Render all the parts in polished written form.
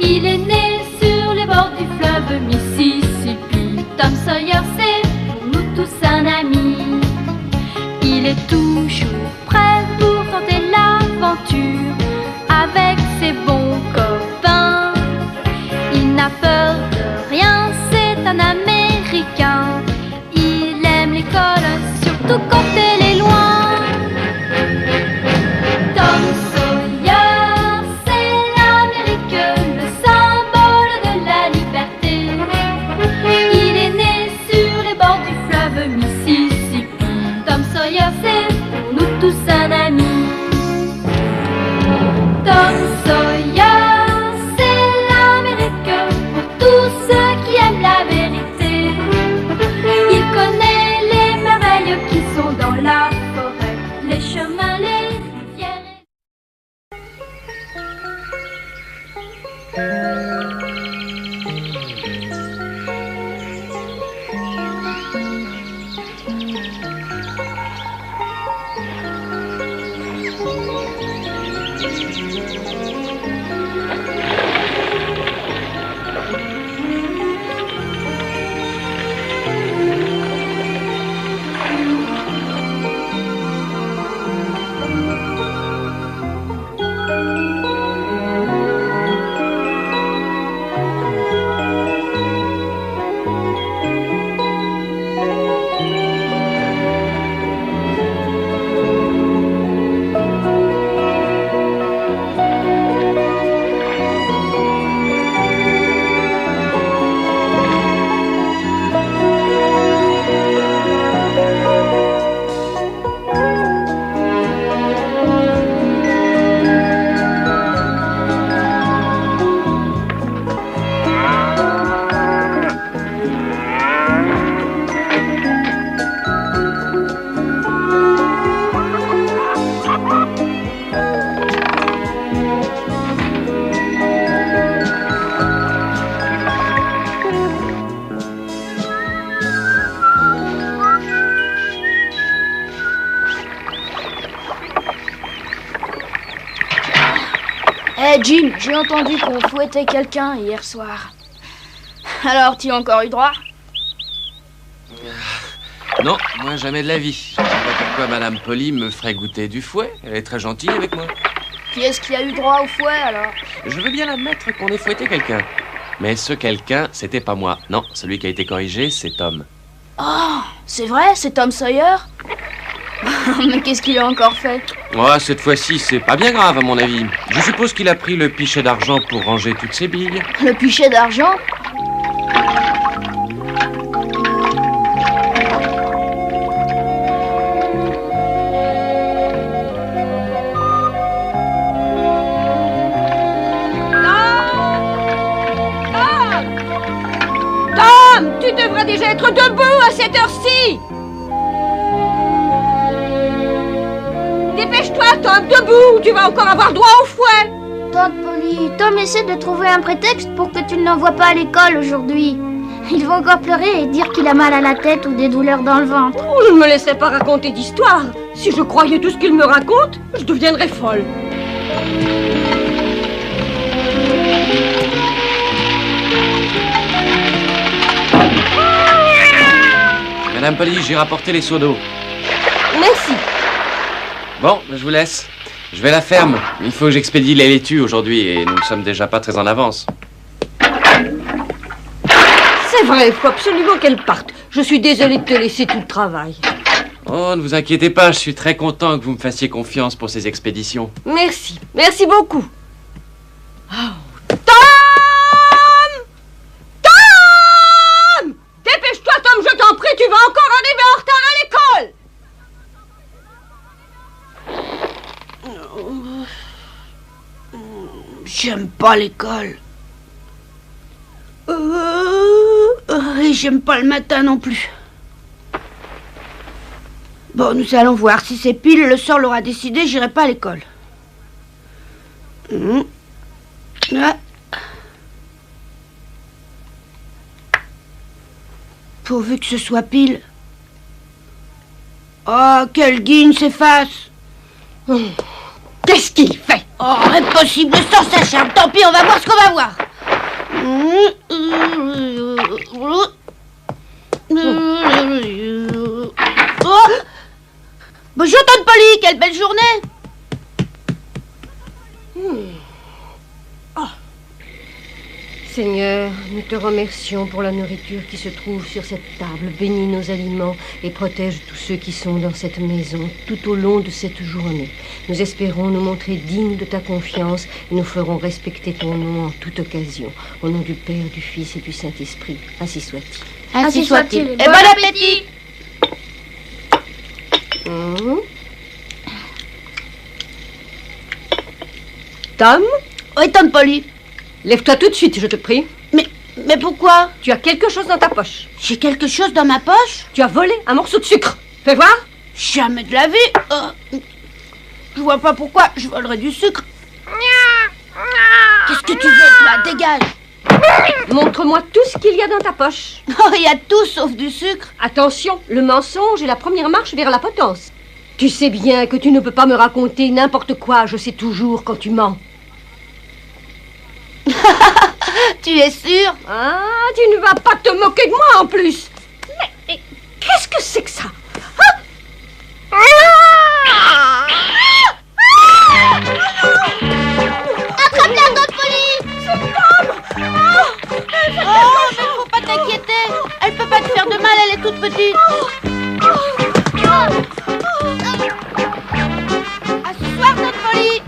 Il est né sur les bords du fleuve Mississippi. Tom Sawyer, c'est pour nous tous un ami. Il est toujours prêt pour tenter l'aventure avec ses bons copains. Il n'a peur de rien, c'est un Américain. Il aime l'école, surtout quand elle est loin. Tom Sawyer, c'est l'Amérique, le symbole de la liberté. Il est né sur les bords du fleuve Mississippi. Tom Sawyer, c'est pour nous tous un ami. Tom Sawyer, c'est l'Amérique pour tous ceux qui aiment la vérité. Il connaît les merveilles qui sont dans la forêt, les chemins, les rivières. Jim, j'ai entendu qu'on fouettait quelqu'un hier soir. Alors, tu as encore eu droit? Non, moi jamais de la vie. Je ne sais pas pourquoi Madame Polly me ferait goûter du fouet. Elle est très gentille avec moi. Qui est-ce qui a eu droit au fouet, alors? Je veux bien admettre qu'on ait fouetté quelqu'un. Mais ce quelqu'un, c'était pas moi. Non, celui qui a été corrigé, c'est Tom. Oh, c'est vrai, c'est Tom Sawyer? Mais qu'est-ce qu'il a encore fait? Oh, cette fois-ci, c'est pas bien grave à mon avis. Je suppose qu'il a pris le pichet d'argent pour ranger toutes ses billes. Le pichet d'argent? Tom, tu devrais déjà être debout à cette heure-ci. Dépêche-toi, Tom, debout, tu vas encore avoir droit au fouet. Tante Polly, Tom essaie de trouver un prétexte pour que tu ne l'envoies pas à l'école aujourd'hui. Il va encore pleurer et dire qu'il a mal à la tête ou des douleurs dans le ventre. Oh, je ne me laisserai pas raconter d'histoire. Si je croyais tout ce qu'il me raconte, je deviendrais folle. Madame Polly, j'ai rapporté les seaux d'eau. Merci. Bon, je vous laisse. Je vais à la ferme. Il faut que j'expédie les laitues aujourd'hui et nous ne sommes déjà pas très en avance. C'est vrai, il faut absolument qu'elle parte. Je suis désolée de te laisser tout le travail. Oh, ne vous inquiétez pas, je suis très content que vous me fassiez confiance pour ces expéditions. Merci, merci beaucoup. Oh. Tom! Tom! Dépêche-toi, Tom, je t'en prie, tu vas encore arriver en retard à l'école. J'aime pas l'école. Et j'aime pas le matin non plus. Bon, nous allons voir. Si c'est pile, le sort l'aura décidé, j'irai pas à l'école. Ah. Pourvu que ce soit pile. Oh, quel guigne s'efface. Qu'est-ce qu'il fait? Oh, impossible, le sort s'acharne. Tant pis, on va voir ce qu'on va voir. Seigneur, nous te remercions pour la nourriture qui se trouve sur cette table. Bénis nos aliments et protège tous ceux qui sont dans cette maison tout au long de cette journée. Nous espérons nous montrer dignes de ta confiance et nous ferons respecter ton nom en toute occasion. Au nom du Père, du Fils et du Saint-Esprit. Ainsi soit-il. Ainsi soit-il. Et bon appétit! Tom, Oui, Tom Polly. lève-toi tout de suite, je te prie. Mais pourquoi? Tu as quelque chose dans ta poche. J'ai quelque chose dans ma poche? Tu as volé un morceau de sucre. Fais voir. Jamais de la vie. Je vois pas pourquoi je volerais du sucre. Qu'est-ce que tu veux, toi? Dégage. Montre-moi tout ce qu'il y a dans ta poche. Oh, il y a tout sauf du sucre. Attention, le mensonge est la première marche vers la potence. Tu sais bien que tu ne peux pas me raconter n'importe quoi. Je sais toujours quand tu mens. Tu es sûr? Ah, tu ne vas pas te moquer de moi en plus. Mais qu'est-ce que c'est que ça? Attrape-la, Tom Polly! Oh, mais faut pas t'inquiéter. Elle peut pas te faire de mal, elle est toute petite. À ce soir, Tom Polly.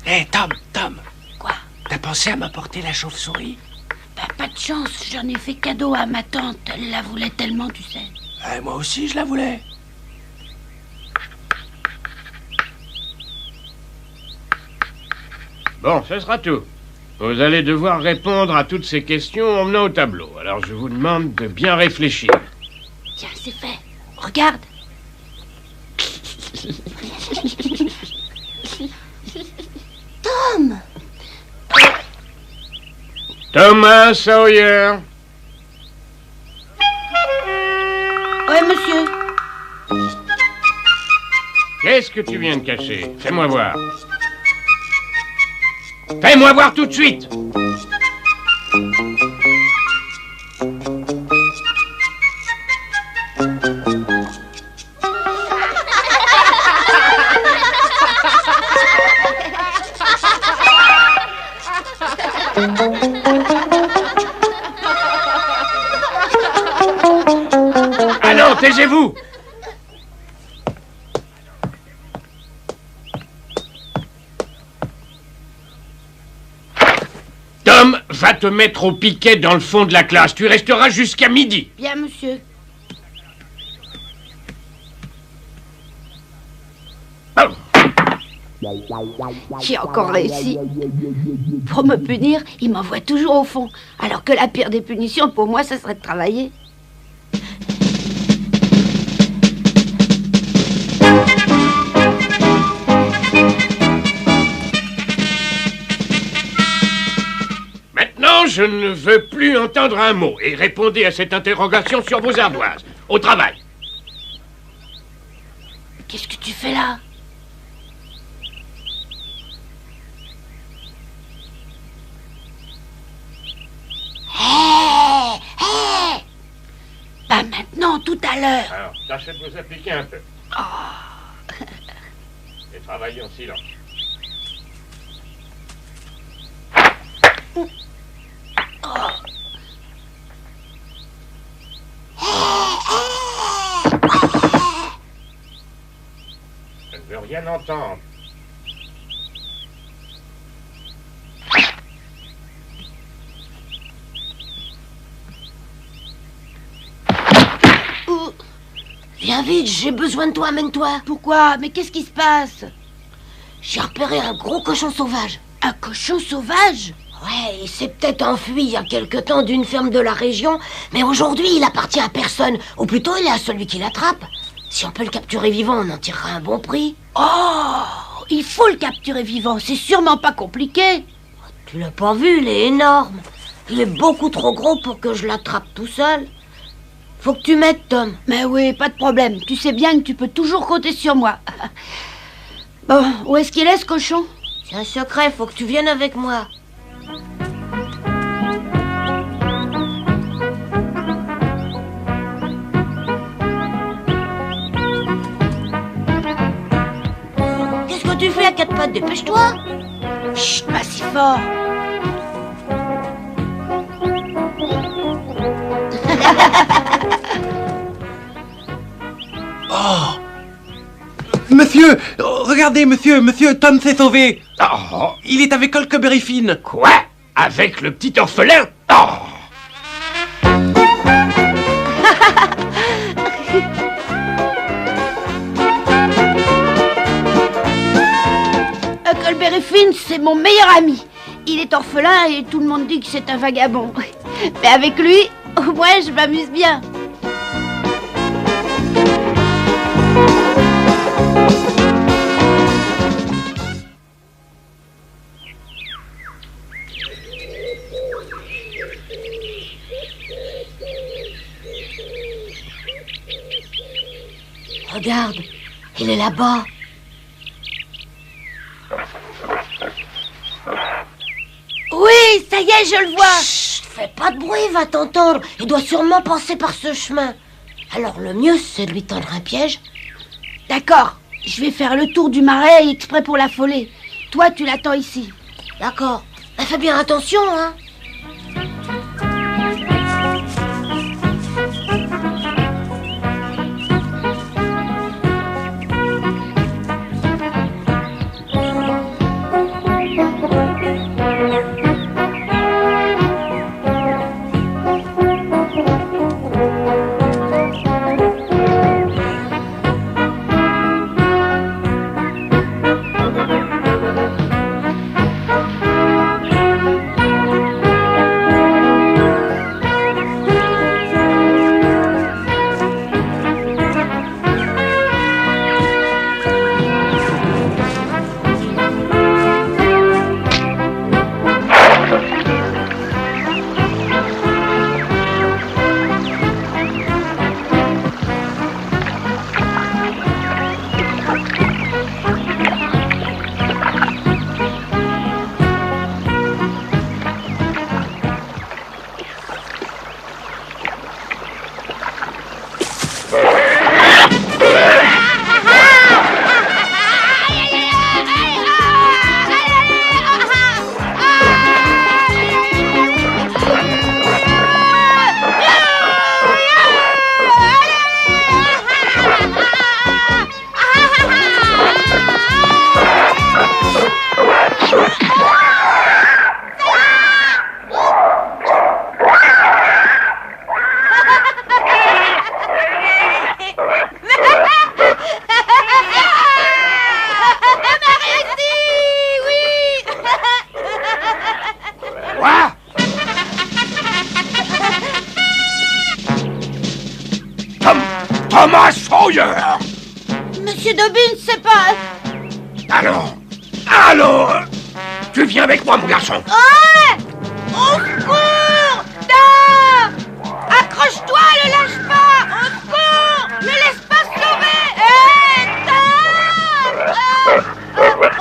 Hé, Tom. Quoi? T'as pensé à m'apporter la chauve-souris? Bah, pas de chance, j'en ai fait cadeau à ma tante. Elle la voulait tellement, tu sais. Moi aussi, je la voulais. Bon, ce sera tout. Vous allez devoir répondre à toutes ces questions en venant au tableau. Alors je vous demande de bien réfléchir. Tiens, c'est fait. Regarde. Tom! Thomas Sawyer. Oui, monsieur. Qu'est-ce que tu viens de cacher? Fais-moi voir. Fais-moi voir tout de suite. Allons, taisez-vous. Tom va te mettre au piquet dans le fond de la classe. Tu resteras jusqu'à midi. Bien, monsieur. J'ai encore réussi. Pour me punir, il m'envoie toujours au fond. Alors que la pire des punitions, pour moi, ça serait de travailler. Maintenant, je ne veux plus entendre un mot. Et répondez à cette interrogation sur vos ardoises. Au travail. Qu'est-ce que tu fais là? Hé! Pas maintenant, tout à l'heure. Alors, tâchez de vous appliquer un peu. Et travaillez en silence. Je ne veux rien entendre. Viens vite, j'ai besoin de toi, amène-toi. Pourquoi? Mais qu'est-ce qui se passe? J'ai repéré un gros cochon sauvage. Un cochon sauvage? Ouais, il s'est peut-être enfui il y a quelque temps d'une ferme de la région, mais aujourd'hui il appartient à personne. Ou plutôt il est à celui qui l'attrape. Si on peut le capturer vivant, on en tirera un bon prix. Oh! Il faut le capturer vivant, c'est sûrement pas compliqué. Tu l'as pas vu, il est énorme. Il est beaucoup trop gros pour que je l'attrape tout seul. Faut que tu m'aides, Tom. Mais oui, pas de problème. Tu sais bien que tu peux toujours compter sur moi. Bon, où est-ce qu'il est, ce cochon? C'est un secret, faut que tu viennes avec moi. tu fais à quatre pattes? Dépêche-toi. Chut, pas si fort. Oh! Monsieur! Regardez, monsieur! Tom s'est sauvé! Oh! Il est avec Huckleberry Finn! Quoi? Avec le petit orphelin? Oh! Huckleberry Finn, c'est mon meilleur ami. Il est orphelin et tout le monde dit que c'est un vagabond. Mais avec lui, au moins, je m'amuse bien. Regarde, il est là-bas. Oui, ça y est, je le vois. Chut, fais pas de bruit, va t'entendre. Il doit sûrement passer par ce chemin. Alors le mieux, c'est de lui tendre un piège. D'accord, je vais faire le tour du marais exprès pour l'affoler. Toi, tu l'attends ici. D'accord. Mais fais bien attention, hein. Thomas Sawyer! Monsieur Dobbins, c'est pas... Allons! Tu viens avec moi, mon garçon! Ouais! Au secours! Non! Accroche-toi, ne lâche pas! Au secours! Ne laisse pas se sauver! Hé, Tom! Non! Je peux pas!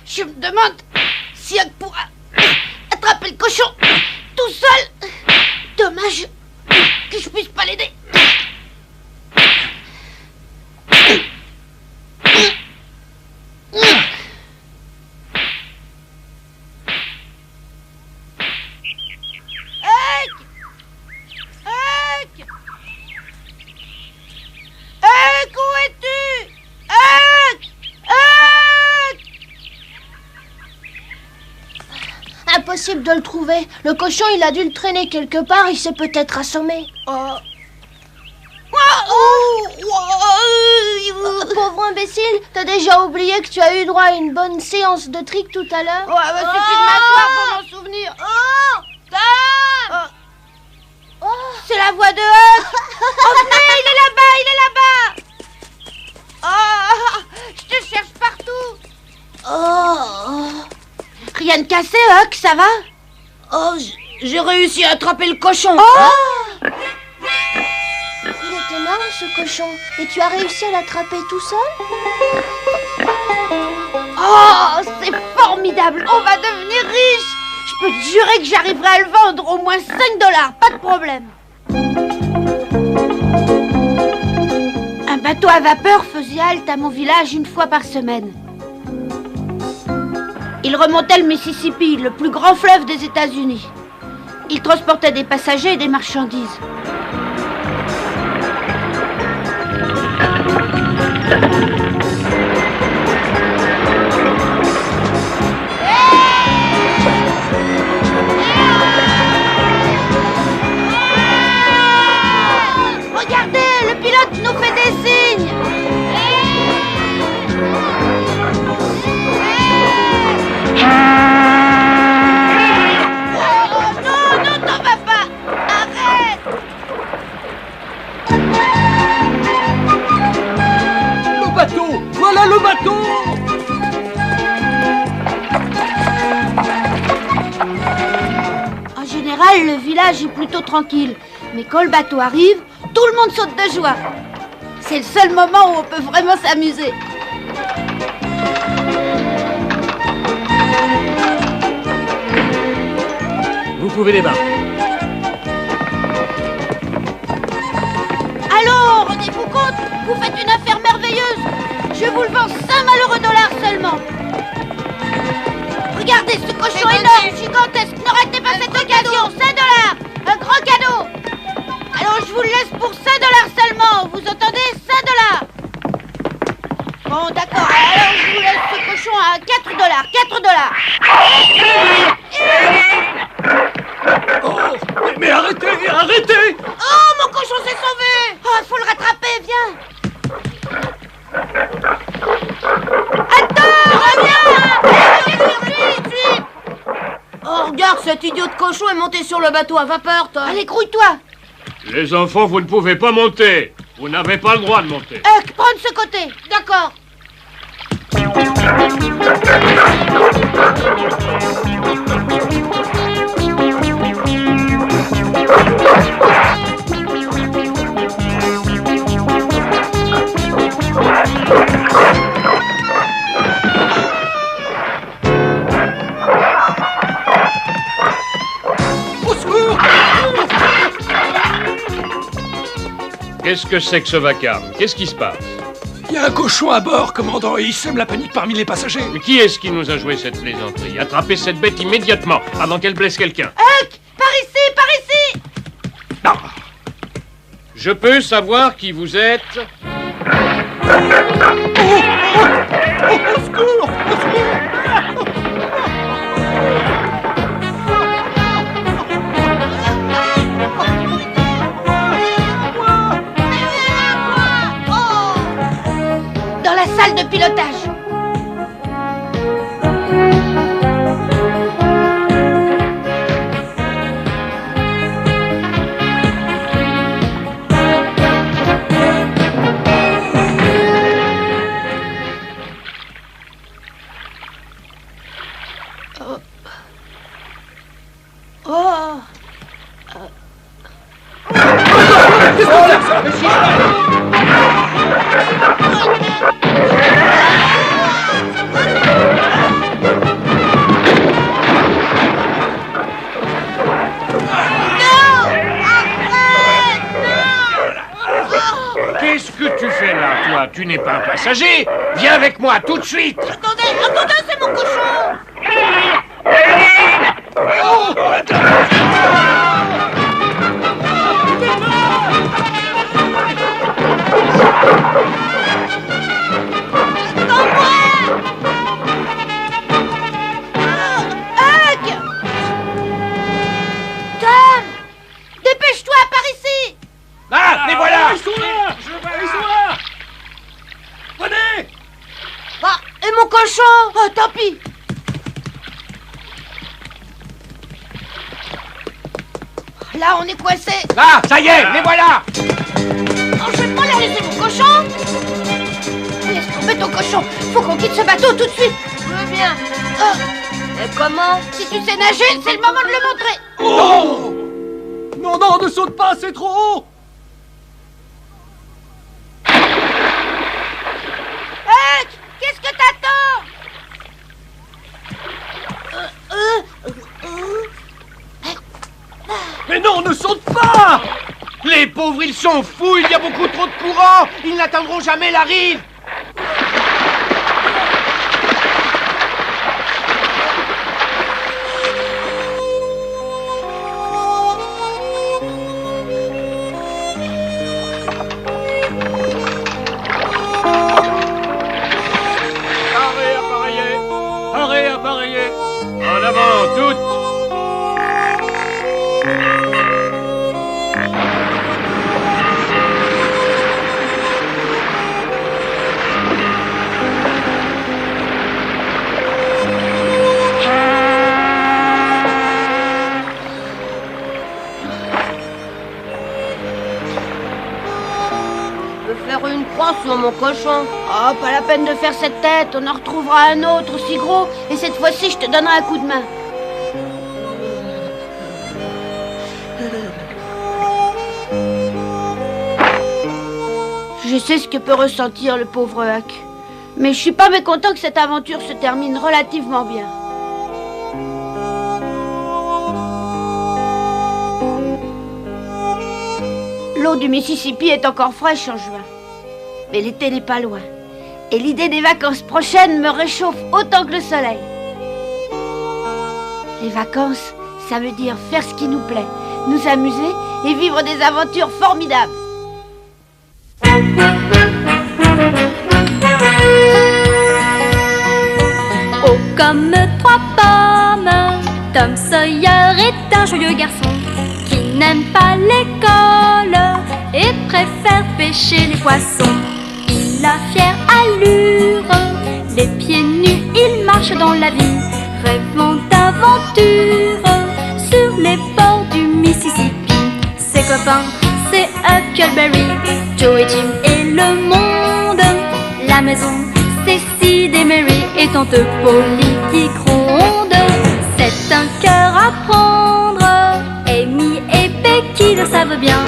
Je me demande si elle pourra attraper le cochon tout seul. Dommage que je puisse pas l'aider. Où es-tu? Impossible de le trouver. Le cochon, il a dû le traîner quelque part. Il s'est peut-être assommé. Oh. Pauvre imbécile, t'as déjà oublié que tu as eu droit à une bonne séance de trick tout à l'heure? Ouais, bah, suffit de m'asseoir pour m'en souvenir. Oh, Tom. C'est la voix de Huck. Oh, venez, il est là-bas, Oh, je te cherche partout. Rien de cassé, Huck, ça va? Oh, j'ai réussi à attraper le cochon. Il était marrant ce cochon. Et tu as réussi à l'attraper tout seul? Oh, c'est formidable. On va devenir riche. Je peux te jurer que j'arriverai à le vendre au moins 5 $, pas de problème. Un bateau à vapeur faisait halte à mon village une fois par semaine. Il remontait le Mississippi, le plus grand fleuve des États-Unis. Il transportait des passagers et des marchandises. Regardez, le pilote nous fait des signes. Non, t'en vas pas. Arrête. Le bateau! Voilà le bateau! En général, le village est plutôt tranquille. Mais quand le bateau arrive, tout le monde saute de joie. C'est le seul moment où on peut vraiment s'amuser. Vous pouvez débarquer. Allons, rendez-vous compte, vous faites une affaire merveilleuse. Je vous le vends 5 malheureux $ seulement. Regardez ce cochon énorme, gigantesque. Ne ratez pas cette occasion. 5 $. Un grand cadeau. Alors je vous le laisse pour 5 $ seulement. Vous entendez? 5 $. Bon, d'accord. Alors je vous laisse ce cochon à 4 $. 4 $. Oh, mais arrêtez! Arrêtez! Oh, mon cochon s'est sauvé. Oh, faut le rattraper, viens. Attends, reviens. Oh, regarde, cet idiot de cochon est monté sur le bateau à vapeur, Tom. Allez, grouille-toi. Les enfants, vous ne pouvez pas monter. Vous n'avez pas le droit de monter. Huck, prends de ce côté. D'accord. Au secours! Qu'est-ce que c'est que ce vacarme? Qu'est-ce qui se passe? Il y a un cochon à bord, commandant, et il sème la panique parmi les passagers. Mais qui est-ce qui nous a joué cette plaisanterie? Attrapez cette bête immédiatement, avant qu'elle blesse quelqu'un. Huck, par ici, par ici. Non. Je peux savoir qui vous êtes? Au secours! Au secours! Dans la salle de pilotage. Oh. Qu'est-ce que tu fais là, toi? Tu n'es pas un passager. Viens avec moi, tout de suite. Attendez, c'est mon cochon. Huck! Tom! Dépêche-toi, par ici! Ah, les voilà. Ils sont là! Ils sont là! cochons. Oh, tant pis. Là, on est coincé. Là, ça y est, les voilà. Oh, je vais pas leur laisser mon cochon. Laisse tomber ton cochon. Faut qu'on quitte ce bateau tout de suite. Je veux bien. Et comment? Si tu sais nager, c'est le moment de le montrer. Oh! Non, non, ne saute pas, c'est trop haut! Huck, qu'est-ce que t'attends? Mais non, ne saute pas! Les pauvres, ils sont fous, il y a beaucoup trop de courant. Ils n'atteindront jamais la rive. Arrêt appareillé! En avant, toutes. Je peux faire une croix sur mon cochon. Oh, pas la peine de faire cette tête. On en retrouvera un autre aussi gros. Et cette fois-ci, je te donnerai un coup de main. Je sais ce que peut ressentir le pauvre Huck. Mais je suis pas mécontent que cette aventure se termine relativement bien. L'eau du Mississippi est encore fraîche en juin. Mais l'été n'est pas loin. Et l'idée des vacances prochaines me réchauffe autant que le soleil. Les vacances, ça veut dire faire ce qui nous plaît, nous amuser et vivre des aventures formidables. Oh, comme trois pommes, Tom Sawyer est un joyeux garçon qui n'aime pas l'école et préfère pêcher les poissons. Il a fière allure, les pieds nus, il marche dans la vie, rêvant d'aventure sur les bords du Mississippi. Ses copains, c'est Huckleberry, Joe et Jim et le monde. La maison, c'est Sid et Mary et tante Polly qui gronde. C'est un cœur à prendre, Amy et Becky le savent bien.